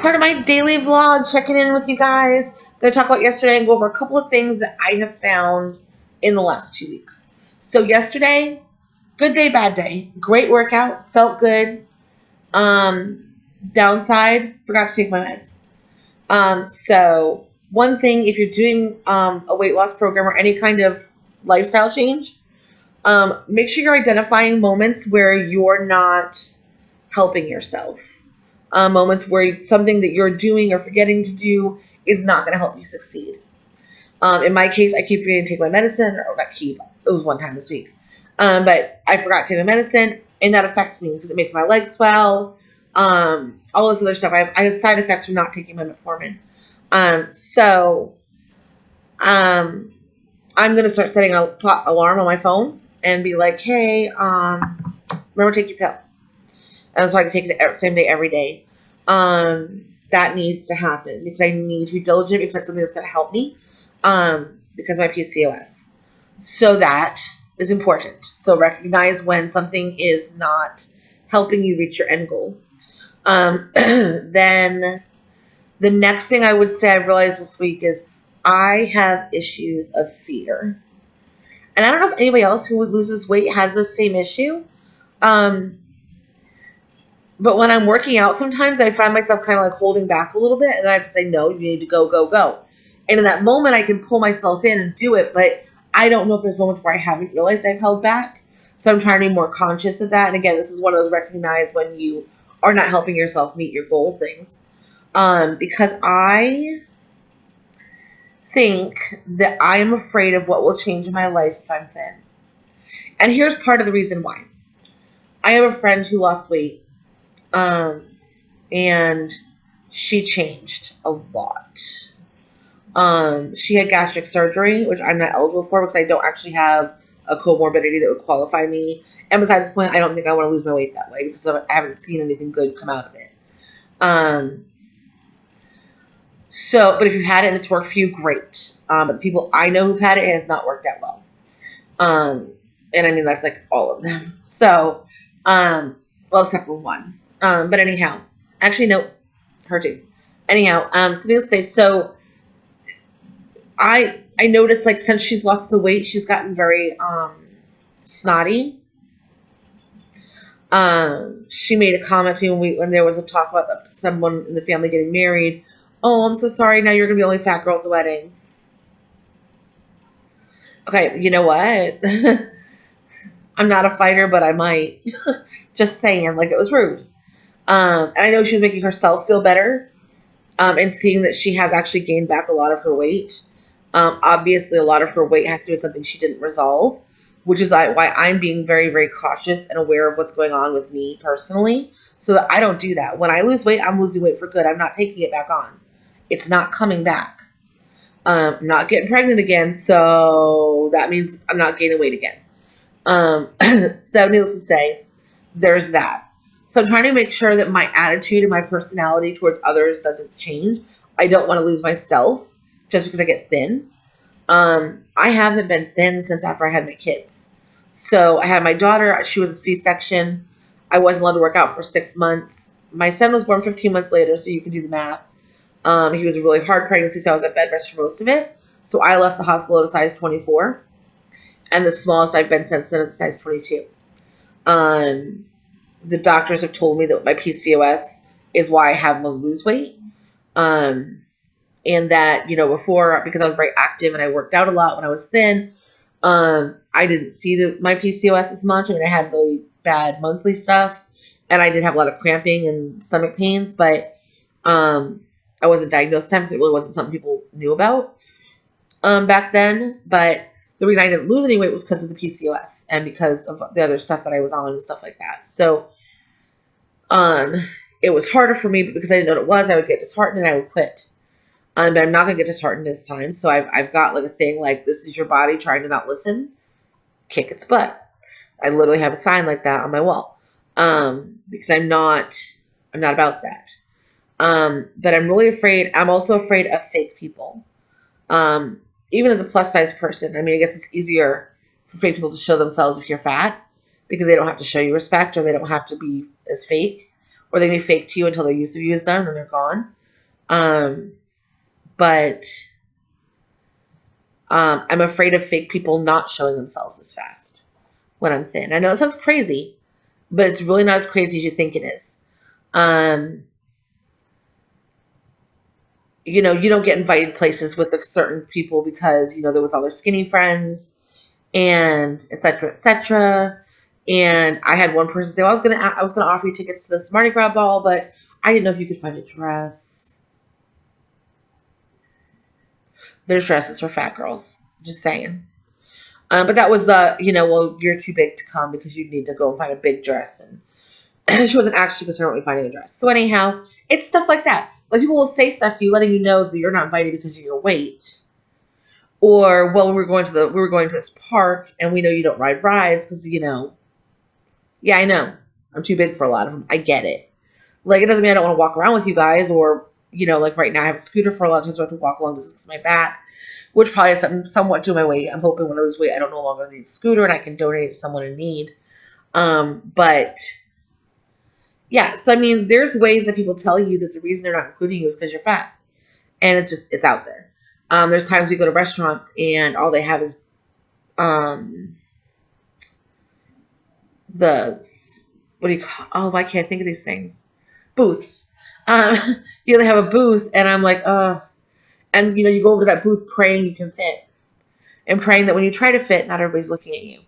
part of my daily vlog, checking in with you guys. I'm going to talk about yesterday and go over a couple of things that I have found in the last 2 weeks. So yesterday, good day, bad day. Great workout, felt good. Downside, forgot to take my meds. So one thing, if you're doing a weight loss program or any kind of lifestyle change, make sure you're identifying moments where you're not helping yourself. Moments where something that you're doing or forgetting to do is not going to help you succeed. In my case, I keep forgetting to take my medicine, or not keep, it was one time this week. But I forgot to take my medicine, and that affects me because it makes my legs swell, all this other stuff. I have side effects from not taking my metformin. So I'm going to start setting an alarm on my phone and be like, hey, remember to take your pill. And so I can take it the same day every day. That needs to happen because I need to be diligent because that's something that's going to help me because of my PCOS. So that is important. So recognize when something is not helping you reach your end goal. Then the next thing I would say I've realized this week is I have issues of fear. And I don't know if anybody else who loses weight has the same issue. But when I'm working out, sometimes I find myself kind of like holding back a little bit, and I have to say, no, you need to go, go, go. And in that moment, I can pull myself in and do it, but I don't know if there's moments where I haven't realized I've held back. So I'm trying to be more conscious of that. And again, this is one of those recognize when you are not helping yourself meet your goal things. Because I think that I am afraid of what will change in my life if I'm thin. And here's part of the reason why. I have a friend who lost weight. And she changed a lot. She had gastric surgery, which I'm not eligible for because I don't actually have a comorbidity that would qualify me. And besides the point, I don't think I want to lose my weight that way because I haven't seen anything good come out of it. But if you've had it and it's worked for you, great. But the people I know who've had it, it has not worked out well. And I mean, that's like all of them. So, well, except for one. But anyhow, actually, no, her too. Anyhow, so needless to say, so I noticed like since she's lost the weight, she's gotten very snotty. She made a comment to me when there was a talk about someone in the family getting married. Oh, I'm so sorry. Now you're gonna be the only fat girl at the wedding. Okay, you know what? I'm not a fighter, but I might. Just saying, like it was rude. And I know she was making herself feel better and seeing that she has actually gained back a lot of her weight. Obviously, a lot of her weight has to do with something she didn't resolve, which is why I'm being very, very cautious and aware of what's going on with me personally so that I don't do that. When I lose weight, I'm losing weight for good. I'm not taking it back on. It's not coming back. I'm not getting pregnant again, so that means I'm not gaining weight again. So needless to say, there's that. So I'm trying to make sure that my attitude and my personality towards others doesn't change. I don't want to lose myself just because I get thin. I haven't been thin since after I had my kids. So I had my daughter. She was a C-section. I wasn't allowed to work out for 6 months. My son was born 15 months later, so you can do the math. He was a really hard pregnancy, so I was at bed rest for most of it. So I left the hospital at a size 24. And the smallest I've been since then is a size 22. The doctors have told me that my PCOS is why I haven't been able to lose weight. And that, before, because I was very active and I worked out a lot when I was thin, I didn't see my PCOS as much. I mean, I had really bad monthly stuff and I did have a lot of cramping and stomach pains, but I wasn't diagnosed at the time because it really wasn't something people knew about back then. But the reason I didn't lose any weight was because of the PCOS and because of the other stuff that I was on and stuff like that. So it was harder for me, but because I didn't know what it was, I would get disheartened and I would quit. But I'm not going to get disheartened this time. So I've got like a thing like, this is your body trying to not listen. Kick its butt. I literally have a sign like that on my wall because I'm not about that. But I'm really afraid. I'm also afraid of fake people. Even as a plus size person, I mean, I guess it's easier for fake people to show themselves if you're fat because they don't have to show you respect or they don't have to be as fake or they may fake to you until their use of you is done and then they're gone. But I'm afraid of fake people not showing themselves as fast when I'm thin. I know it sounds crazy, but it's really not as crazy as you think it is. You know, you don't get invited places with certain people because, you know, they're with all their skinny friends and et cetera, et cetera. And I had one person say, well, I was gonna offer you tickets to this Mardi Gras ball, but I didn't know if you could find a dress. There's dresses for fat girls. Just saying. But that was the, you know, well, you're too big to come because you need to go and find a big dress. And she wasn't actually concerned with finding a dress. So anyhow, it's stuff like that. Like, people will say stuff to you letting you know that you're not invited because of your weight. Or, well, we were going to this park and we know you don't ride rides because, you know, yeah, I know. I'm too big for a lot of them. I get it. Like, it doesn't mean I don't want to walk around with you guys, or, you know, like right now I have a scooter for a lot of times, so I have to walk along because my back, which probably is somewhat to my weight. I'm hoping when I lose weight, I don't no longer need a scooter and I can donate it to someone in need. But yeah, so I mean, there's ways that people tell you that the reason they're not including you is because you're fat, and it's out there. There's times we go to restaurants and all they have is what do you call? Oh, I can't think of these things. Booths. You know, they have a booth, and I'm like, and you know, you go over to that booth praying you can fit, and praying that when you try to fit, not everybody's looking at you.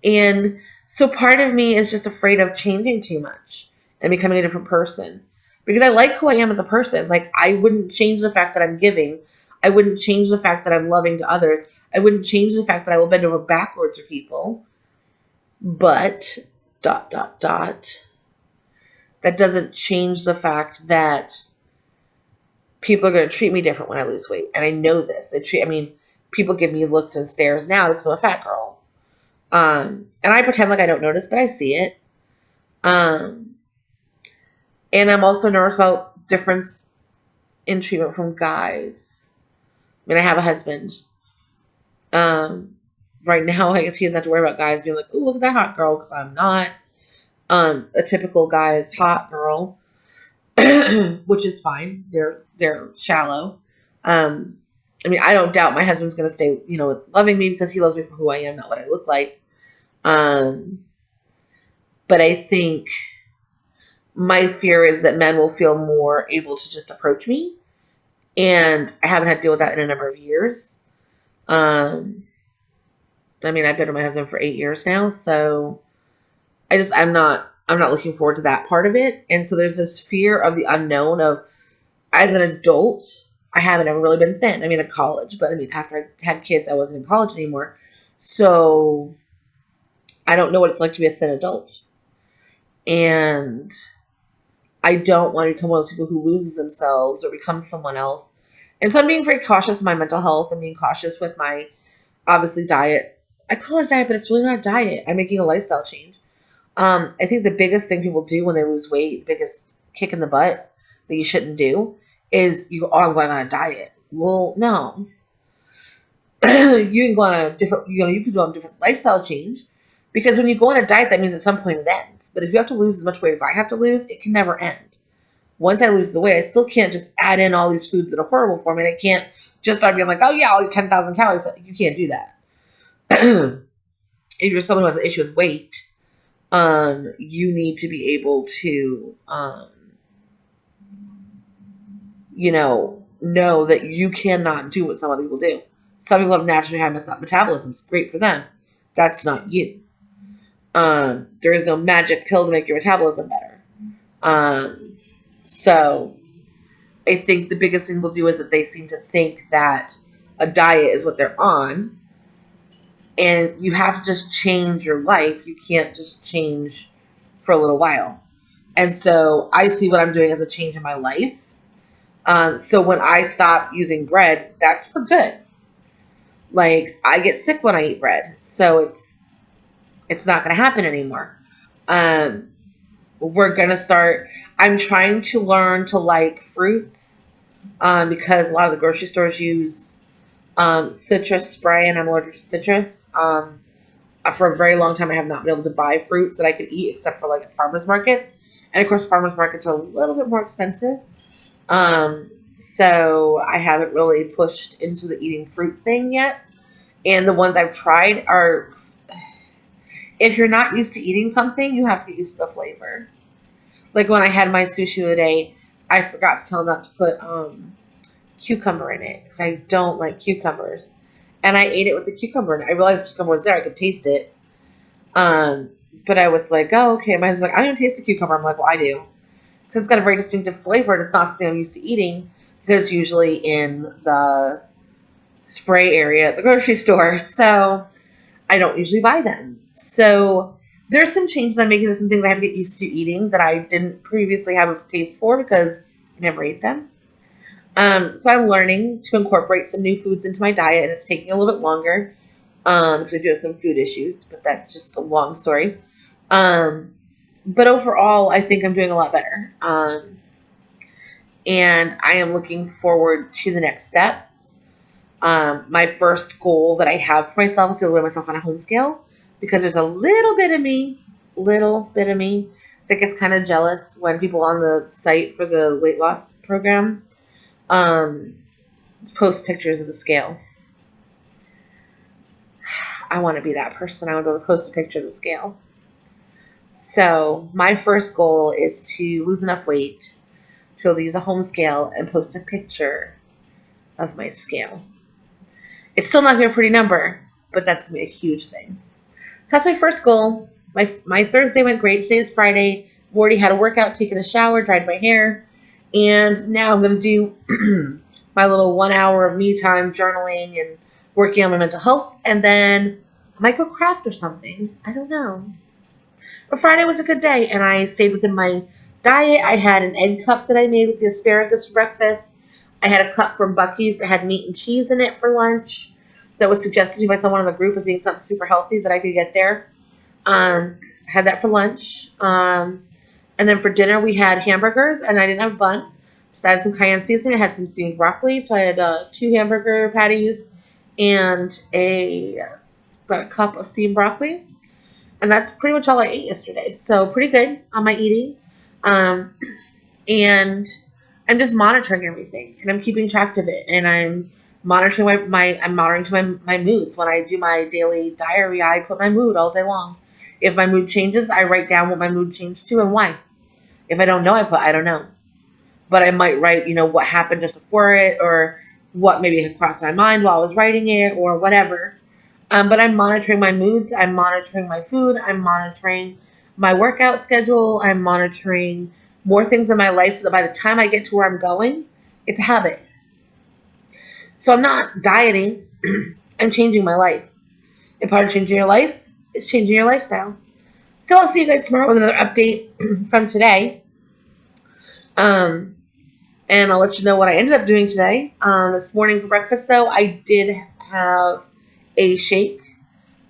And so part of me is just afraid of changing too much and becoming a different person, because I like who I am as a person. Like, I wouldn't change the fact that I'm giving. I wouldn't change the fact that I'm loving to others. I wouldn't change the fact that I will bend over backwards for people. But, ... that doesn't change the fact that people are going to treat me different when I lose weight. And I know this. People give me looks and stares now because I'm a fat girl. And I pretend like I don't notice, but I see it. And I'm also nervous about difference in treatment from guys. I mean, I have a husband. Right now, I guess he doesn't have to worry about guys being like, "Oh, look at that hot girl," because I'm not a typical guy's hot girl, which is fine. They're shallow. I mean, I don't doubt my husband's going to stay, you know, loving me because he loves me for who I am, not what I look like. But I think my fear is that men will feel more able to just approach me, and I haven't had to deal with that in a number of years. I mean, I've been with my husband for 8 years now, so I'm not looking forward to that part of it. And so there's this fear of the unknown of, as an adult, I haven't ever really been thin. I mean, in college, but I mean, after I had kids, I wasn't in college anymore. So I don't know what it's like to be a thin adult. And I don't want to become one of those people who loses themselves or becomes someone else. And so I'm being very cautious with my mental health and being cautious with my, obviously, diet. I call it a diet, but it's really not a diet. I'm making a lifestyle change. I think the biggest thing people do when they lose weight, the biggest kick in the butt that you shouldn't do is I'm going on a diet. Well, no. You can go on a different, you could go on a different lifestyle change, because when you go on a diet, that means at some point it ends. But if you have to lose as much weight as I have to lose, it can never end. Once I lose the weight, I still can't just add in all these foods that are horrible for me. And I can't just start being like, oh yeah, I'll eat 10,000 calories. You can't do that. If you're someone who has an issue with weight, you need to be able to, know that you cannot do what some other people do. Some people have naturally high metabolisms. Great for them. That's not you. There is no magic pill to make your metabolism better. So I think the biggest thing we'll do is that they seem to think that a diet is what they're on, and you have to just change your life. You can't just change for a little while. And so I see what I'm doing as a change in my life. So when I stop using bread, that's for good. Like, I get sick when I eat bread, so it's not going to happen anymore. We're going to start, I'm trying to learn to like fruits, because a lot of the grocery stores use citrus spray, and I'm allergic to citrus. For a very long time, I have not been able to buy fruits that I could eat except for like at farmers markets. And of course, farmers markets are a little bit more expensive. So I haven't really pushed into the eating fruit thing yet. And the ones I've tried are, if you're not used to eating something, you have to get used to the flavor. Like when I had my sushi the other day, I forgot to tell them not to put cucumber in it because I don't like cucumbers. And I ate it with the cucumber in it. I realized the cucumber was there. I could taste it. But I was like, oh, okay. My husband's like, I don't taste the cucumber. I'm like, well, I do. Because it's got a very distinctive flavor and it's not something I'm used to eating because it's usually in the spray area at the grocery store. So I don't usually buy them. So there's some changes I'm making. There's some things I have to get used to eating that I didn't previously have a taste for because I never ate them. So I'm learning to incorporate some new foods into my diet, and it's taking a little bit longer because I do have some food issues, but that's just a long story. But overall, I think I'm doing a lot better. And I am looking forward to the next steps. My first goal that I have for myself is to weigh myself on a home scale because there's a little bit of me that gets kind of jealous when people on the site for the weight loss program post pictures of the scale. I want to be that person. I want to post a picture of the scale. So my first goal is to lose enough weight to be able to use a home scale and post a picture of my scale. It's still not going to be a pretty number, but that's going to be a huge thing. So that's my first goal. My Thursday went great. Today is Friday. I've already had a workout, taken a shower, dried my hair, and now I'm going to do my little 1 hour of me time journaling and working on my mental health, and then I might go craft or something. I don't know. But Friday was a good day, and I stayed within my diet. I had an egg cup that I made with the asparagus for breakfast. I had a cup from Buc-ee's that had meat and cheese in it for lunch that was suggested to me by someone in the group as being something super healthy that I could get there. So I had that for lunch. And then for dinner, we had hamburgers, and I didn't have a bun. So I had some cayenne seasoning. I had some steamed broccoli. So I had 2 hamburger patties and about a cup of steamed broccoli. And that's pretty much all I ate yesterday. So pretty good on my eating. And I'm just monitoring everything. And I'm keeping track of it. And I'm monitoring my moods. When I do my daily diary, I put my mood all day long. If my mood changes, I write down what my mood changed to and why. If I don't know, I don't know. But I might write, what happened just before it or what maybe had crossed my mind while I was writing it or whatever. But I'm monitoring my moods. I'm monitoring my food. I'm monitoring my workout schedule. I'm monitoring more things in my life so that by the time I get to where I'm going, it's a habit. So I'm not dieting. I'm changing my life. And part of changing your life is changing your lifestyle. So I'll see you guys tomorrow with another update from today. And I'll let you know what I ended up doing today. This morning for breakfast, though, I did have a shake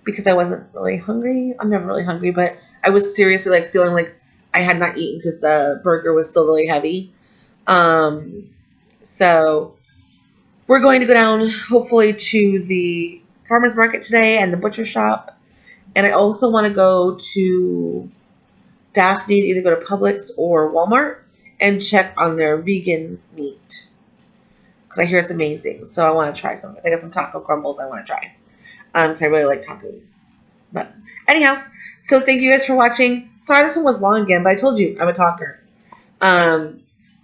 because I wasn't really hungry. I'm never really hungry, but I was seriously feeling like I had not eaten because the burger was still really heavy. So we're going to go down hopefully to the farmer's market today and the butcher shop. And I also want to go to Daphne to either go to Publix or Walmart and check on their vegan meat because I hear it's amazing. So I want to try some. I got some taco crumbles I want to try. So I really like tacos. But anyhow, so thank you guys for watching. Sorry this one was long again, but I told you I'm a talker.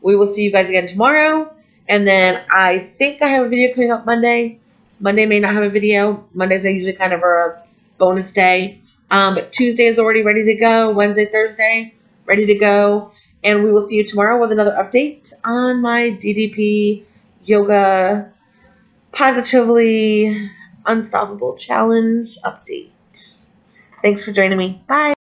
We will see you guys again tomorrow. And then I think I have a video coming up Monday. Monday may not have a video. Mondays are usually kind of a bonus day. But Tuesday is already ready to go. Wednesday, Thursday, ready to go. And we will see you tomorrow with another update on my DDP Yoga Positively Unstoppable Challenge update. Thanks for joining me. Bye.